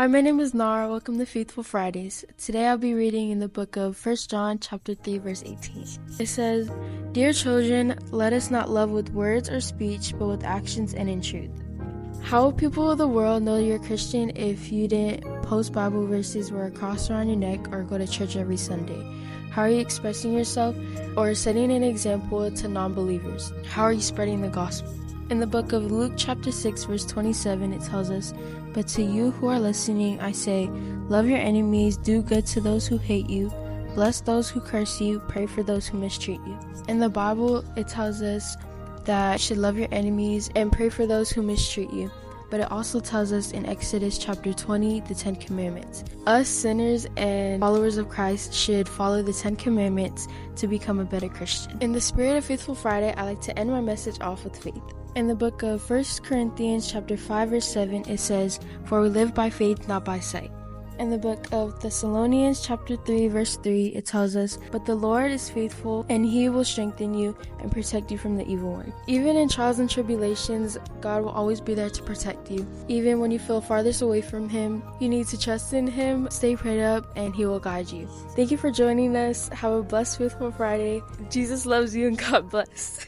Hi, my name is Nara. Welcome to Faithful Fridays. Today I'll be reading in the book of 1 John chapter 3 verse 18. It says, "Dear children, let us not love with words or speech, but with actions and in truth." How will people of the world know you're a Christian if you didn't post Bible verses, wear a cross around your neck, or go to church every Sunday? How are you expressing yourself or setting an example to non-believers? How are you spreading the gospel? In the book of Luke chapter 6 verse 27, it tells us, "But to you who are listening, I say, love your enemies, do good to those who hate you, bless those who curse you, pray for those who mistreat you." In the Bible, it tells us that you should love your enemies and pray for those who mistreat you. But it also tells us in Exodus chapter 20, the 10 Commandments. Us sinners and followers of Christ should follow the 10 Commandments to become a better Christian. In the spirit of Faithful Friday, I like to end my message off with faith. In the book of 1 Corinthians chapter 5 verse 7, it says, "For we live by faith, not by sight." In the book of Thessalonians chapter 3 verse 3, it tells us, "But the Lord is faithful, and he will strengthen you and protect you from the evil one." Even in trials and tribulations, God will always be there to protect you. Even when you feel farthest away from him, you need to trust in him, stay prayed up, and he will guide you. Thank you for joining us. Have a blessed Faithful Friday. Jesus loves you, and God bless.